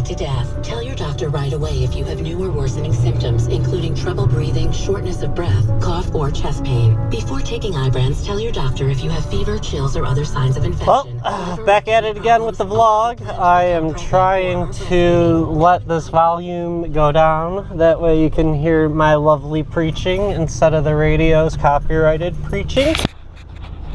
to death. Tell your doctor right away if you have new or worsening symptoms, including trouble breathing, shortness of breath, cough, or chest pain. Before taking Ibrance, tell your doctor if you have fever, chills, or other signs of infection. Well, back at it again with the vlog. I am trying to let this volume go down. That way you can hear my lovely preaching instead of the radio's copyrighted preaching.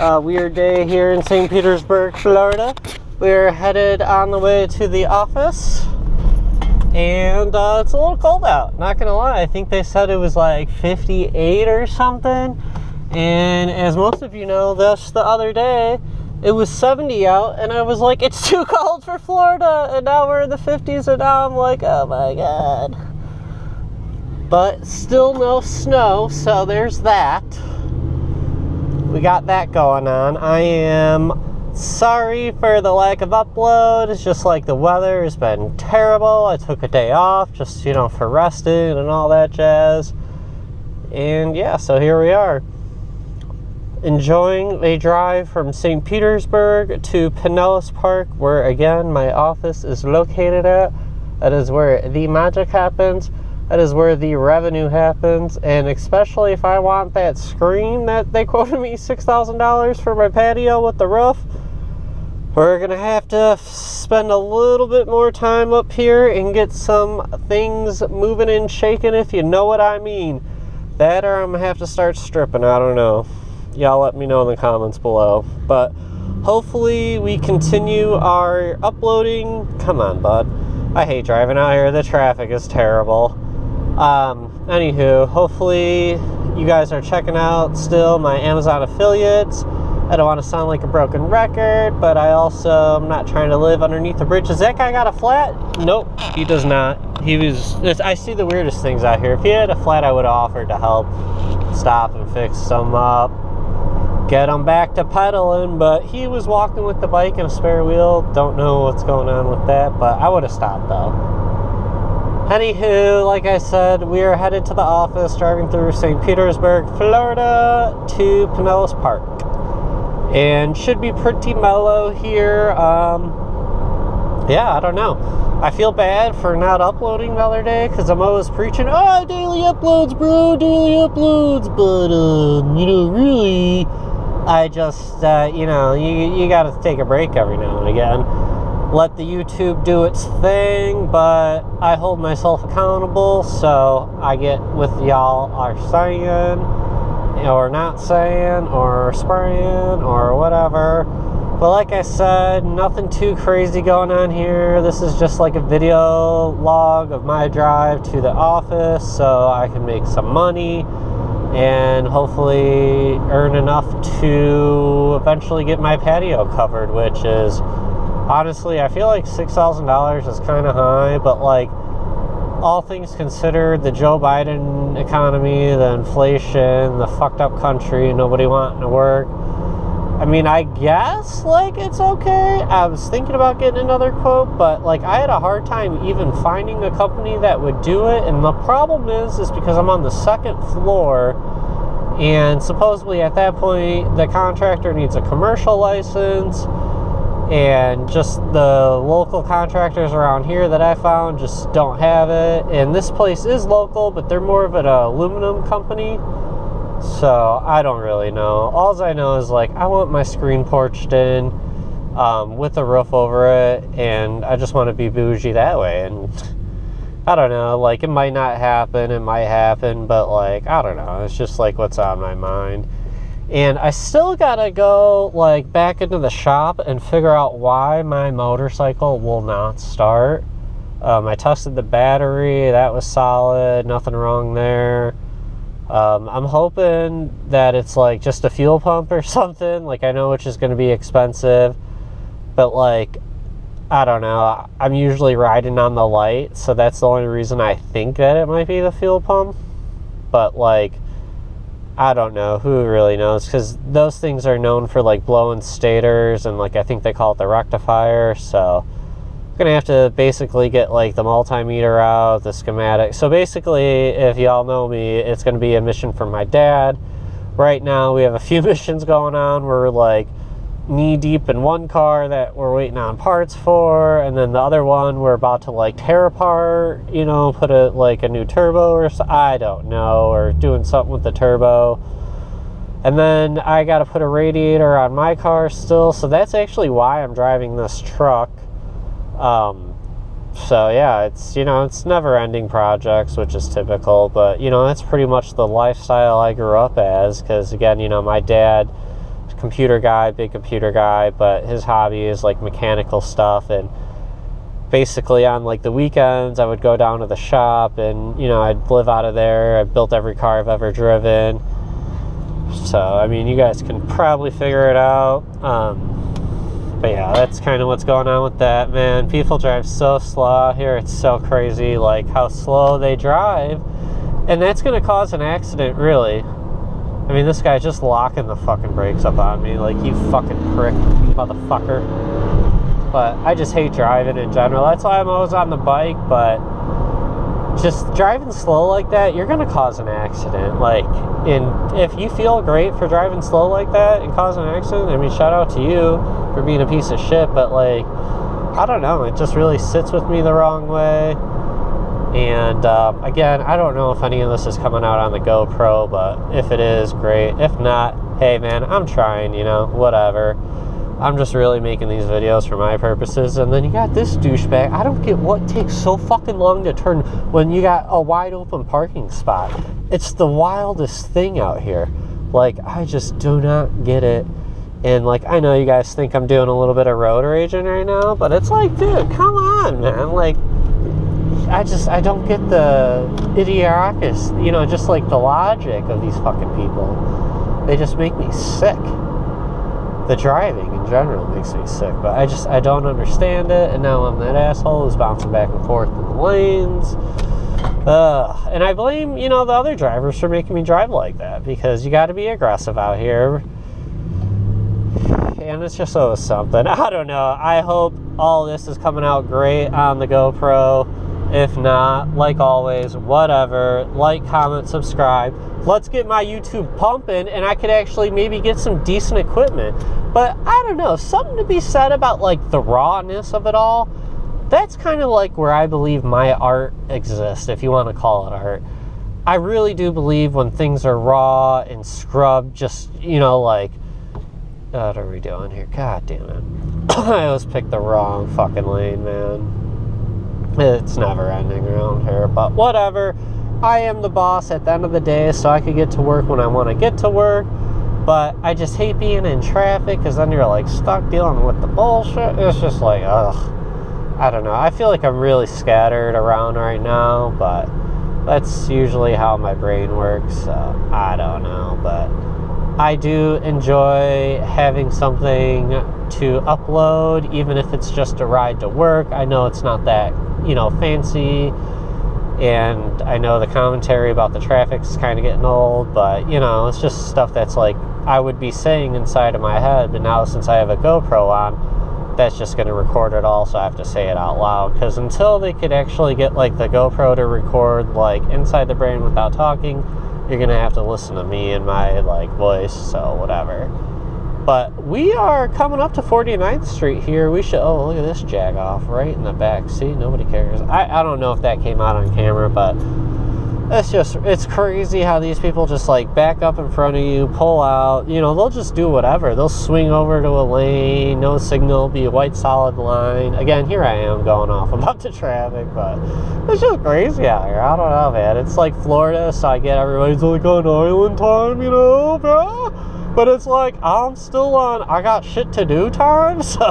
Weird day here in St. Petersburg, Florida. We're headed on the way to the office, and it's a little cold out, not gonna lie. I think they said it was like 58 or something, and as most of you know, this the other day it was 70 out, and I was like, it's too cold for Florida, and now we're in the 50s, and now I'm like, oh my god. But still no snow, so there's that. We got that going on. I am sorry for the lack of upload. It's just like the weather has been terrible. I took a day off just, you know, for resting and all that jazz. And yeah, so here we are. Enjoying a drive from St. Petersburg to Pinellas Park, where again my office is located at. That is where the magic happens. That is where the revenue happens, and especially if I want that screen that they quoted me $6,000 for my patio with the roof, we're gonna have to spend a little bit more time up here and get some things moving and shaking, if you know what I mean. That, or I'm gonna have to start stripping, I don't know. Y'all let me know in the comments below. But hopefully we continue our uploading. Come on, bud. I hate driving out here, the traffic is terrible. Anywho, hopefully you guys are checking out still my Amazon affiliates. I don't want to sound like a broken record, but I also am not trying to live underneath the bridge. Does that guy got a flat? Nope, he does not. I see the weirdest things out here. If he had a flat, I would have offered to help stop and fix some up, get him back to pedaling, but he was walking with the bike and a spare wheel. Don't know what's going on with that, but I would have stopped though. Anywho, like I said, we are headed to the office, driving through St. Petersburg, Florida to Pinellas Park. And should be pretty mellow here. Yeah, I don't know. I feel bad for not uploading the other day because I'm always preaching, oh, daily uploads, bro, daily uploads. But, you know, really, I just, you know, you got to take a break every now and again. Let the YouTube do its thing, but I hold myself accountable, so I get with y'all are saying, or not saying, or spraying, or whatever. But like I said, nothing too crazy going on here. This is just like a video log of my drive to the office, so I can make some money and hopefully earn enough to eventually get my patio covered, which is, honestly, I feel like $6,000 is kind of high, but like, all things considered, the Joe Biden economy, the inflation, the fucked up country, nobody wanting to work, I mean, I guess, like, it's okay. I was thinking about getting another quote, but like, I had a hard time even finding a company that would do it, and the problem is because I'm on the second floor, and supposedly at that point, the contractor needs a commercial license, and just the local contractors around here that I found just don't have it. And this place is local, but they're more of an aluminum company, so I don't really know. All I know is, like, I want my screen porched in with a roof over it, and I just want to be bougie that way. And I don't know, like, it might not happen, it might happen, but like, I don't know, it's just like what's on my mind. And I still gotta go, like, back into the shop and figure out why my motorcycle will not start. I tested the battery, that was solid, nothing wrong there. I'm hoping that it's like just a fuel pump or something, like, I know which is going to be expensive, but like, I don't know, I'm usually riding on the light, so that's the only reason I think that it might be the fuel pump. But like, I don't know, who really knows, because those things are known for like blowing stators, and like, I think they call it the rectifier. So I'm gonna have to basically get like the multimeter out, the schematic. So basically, if y'all know me, it's gonna be a mission for my dad. Right now we have a few missions going on. We're like knee deep in one car that we're waiting on parts for, and then the other one we're about to like tear apart, you know, put a new turbo or so, I don't know, or doing something with the turbo. And then I got to put a radiator on my car still, so that's actually why I'm driving this truck. So yeah, it's, you know, it's never-ending projects, which is typical, but, you know, that's pretty much the lifestyle I grew up as, because, again, you know, my dad, computer guy, big computer guy, but his hobby is, like, mechanical stuff, and basically on, like, the weekends, I would go down to the shop, and, you know, I'd live out of there. I built every car I've ever driven. So, I mean, you guys can probably figure it out. But yeah, that's kind of what's going on with that, man. People drive so slow out here. It's so crazy, like, how slow they drive. And that's going to cause an accident, really. I mean, this guy's just locking the fucking brakes up on me. Like, you fucking prick, motherfucker. But I just hate driving in general. That's why I'm always on the bike, but just driving slow like that, you're going to cause an accident. Like, and if you feel great for driving slow like that and causing an accident, I mean, shout out to you for being a piece of shit, but, like, I don't know, it just really sits with me the wrong way. And again, I don't know if any of this is coming out on the GoPro, but if it is, great. If not, hey man, I'm trying, you know, whatever. I'm just really making these videos for my purposes. And then you got this douchebag. I don't get what takes so fucking long to turn when you got a wide open parking spot. It's the wildest thing out here. Like, I just do not get it. And, like, I know you guys think I'm doing a little bit of road raging right now, but it's like, dude, come on, man. Like, I don't get the idiocracy, you know, just like the logic of these fucking people. They just make me sick. The driving in general makes me sick, but I don't understand it, and now I'm that asshole who's bouncing back and forth in the lanes. And I blame, you know, the other drivers for making me drive like that, because you got to be aggressive out here. And it's just always something. I don't know. I hope all this is coming out great on the GoPro. If not, like always, whatever. Like, comment, subscribe. Let's get my YouTube pumping, and I could actually maybe get some decent equipment. But I don't know, something to be said about, like, the rawness of it all. That's kind of like where I believe my art exists, if you want to call it art. I really do believe when things are raw and scrubbed, just, you know, like, what are we doing here? God damn it. I always picked the wrong fucking lane, man. It's never ending around here, but whatever. I am the boss at the end of the day, so I can get to work when I want to get to work. But I just hate being in traffic, because then you're, like, stuck dealing with the bullshit. It's just like, ugh. I don't know. I feel like I'm really scattered around right now, but that's usually how my brain works, so I don't know. But I do enjoy having something to upload, even if it's just a ride to work. I know it's not that, you know, fancy, and I know the commentary about the traffic is kind of getting old, but, you know, it's just stuff that's, like, I would be saying inside of my head, but now since I have a GoPro on, that's just going to record it all, so I have to say it out loud, because until they could actually get, like, the GoPro to record, like, inside the brain without talking, you're going to have to listen to me and my, like, voice, so whatever. But we are coming up to 49th Street here. We should, oh, look at this jag off right in the back. See, nobody cares. I don't know if that came out on camera, but it's crazy how these people just, like, back up in front of you, pull out, you know, they'll just do whatever. They'll swing over to a lane, no signal, be a white solid line. Again, here I am going off about the traffic, but it's just crazy out here. I don't know, man. It's like Florida, so I get everybody's like on island time, you know, bro. But it's like, I'm still on, I got shit to do time, so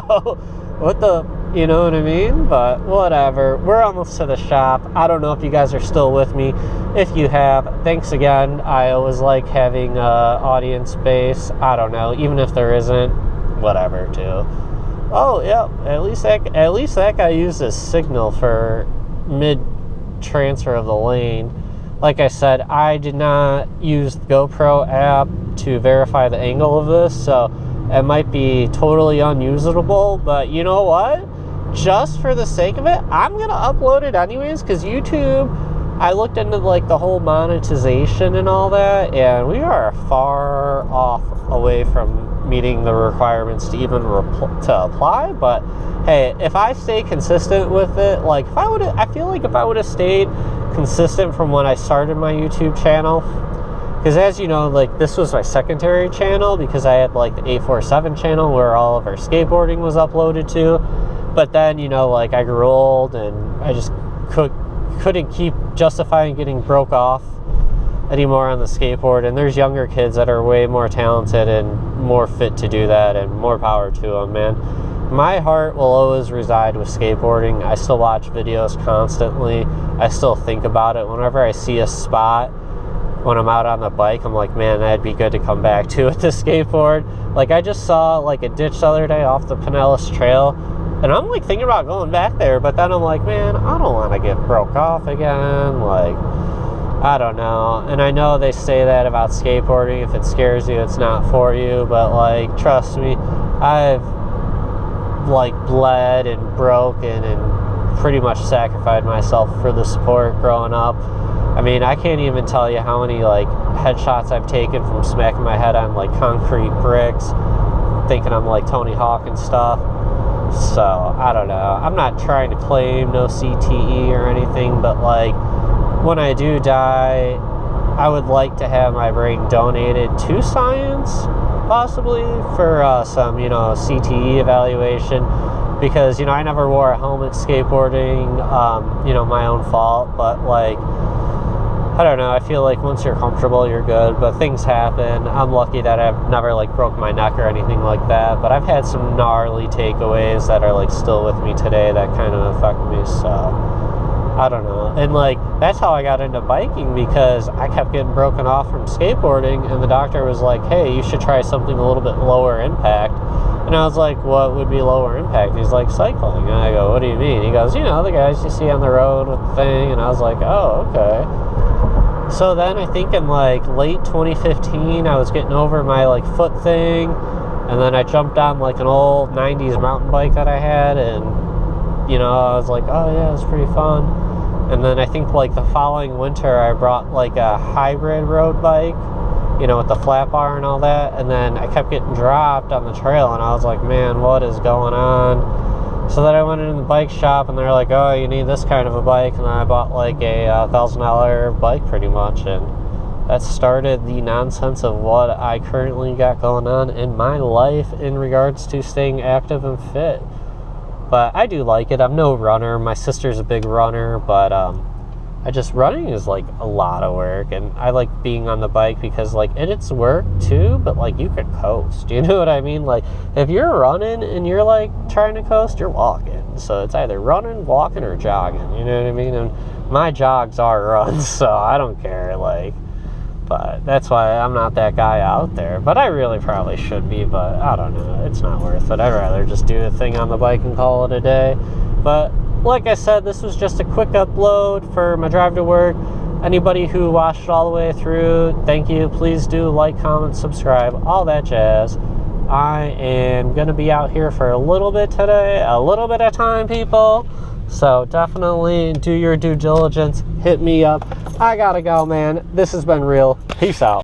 what the, you know what I mean? But whatever, we're almost to the shop. I don't know if you guys are still with me. If you have, thanks again. I always like having audience base. I don't know, even if there isn't, whatever, too. Oh, yeah, at least that guy used his signal for mid-transfer of the lane. Like I said, I did not use the GoPro app to verify the angle of this, so it might be totally unusable, but you know what? Just for the sake of it, I'm going to upload it anyways, because YouTube I looked into like the whole monetization and all that, and we are far off away from meeting the requirements to even to apply. But hey, if I stay consistent with it, like if I feel like if I would have stayed consistent from when I started my YouTube channel, because as you know, like this was my secondary channel because I had like the 847 channel where all of our skateboarding was uploaded to. But then, you know, like I grew old and I just couldn't keep justifying getting broke off anymore on the skateboard. And there's younger kids that are way more talented and more fit to do that, and more power to them, man. My heart will always reside with skateboarding. I still watch videos constantly. I still think about it. Whenever I see a spot when I'm out on the bike, I'm like, man, that'd be good to come back to with the skateboard. Like I just saw like a ditch the other day off the Pinellas trail, and I'm like thinking about going back there, but then I'm like, man, I don't want to get broke off again. Like, I don't know. And I know they say that about skateboarding. If it scares you, it's not for you. But like, trust me, I've like bled and broken and pretty much sacrificed myself for the sport growing up. I mean, I can't even tell you how many like headshots I've taken from smacking my head on like concrete bricks, thinking I'm like Tony Hawk and stuff. So I don't know. I'm not trying to claim no CTE or anything, but like when I do die, I would like to have my brain donated to science, possibly for some, you know, CTE evaluation, because, you know, I never wore a helmet skateboarding, you know, my own fault, but like, I don't know, I feel like once you're comfortable, you're good, but things happen. I'm lucky that I've never like broke my neck or anything like that, but I've had some gnarly takeaways that are like still with me today that kind of affect me, so I don't know. And like, that's how I got into biking, because I kept getting broken off from skateboarding, and the doctor was like, hey, you should try something a little bit lower impact. And I was like, what would be lower impact? He's like, cycling. And I go, what do you mean? He goes, you know, the guys you see on the road with the thing. And I was like, oh, okay. So then I think in like late 2015, I was getting over my like foot thing, and then I jumped on like an old 90s mountain bike that I had, and you know, I was like, oh yeah, it's pretty fun. And then I think like the following winter, I brought like a hybrid road bike, you know, with the flat bar and all that, and then I kept getting dropped on the trail, and I was like, man, what is going on? So then I went in the bike shop, and they're like, oh, you need this kind of a bike. And then I bought like a $1,000 bike pretty much. And that started the nonsense of what I currently got going on in my life in regards to staying active and fit. But I do like it. I'm no runner. My sister's a big runner, but running is like a lot of work, and I like being on the bike because like it's work too, but like you can coast, you know what I mean? Like if you're running and you're like trying to coast, you're walking, so it's either running, walking, or jogging, you know what I mean? And my jogs are runs, so I don't care, like, but that's why I'm not that guy out there, but I really probably should be, but I don't know, it's not worth it. I'd rather just do a thing on the bike and call it a day. But like I said, this was just a quick upload for my drive to work. Anybody who watched it all the way through, thank you. Please do like, comment, subscribe, all that jazz. I am going to be out here for a little bit today, a little bit of time, people. So definitely do your due diligence. Hit me up. I gotta go, man. This has been real. Peace out.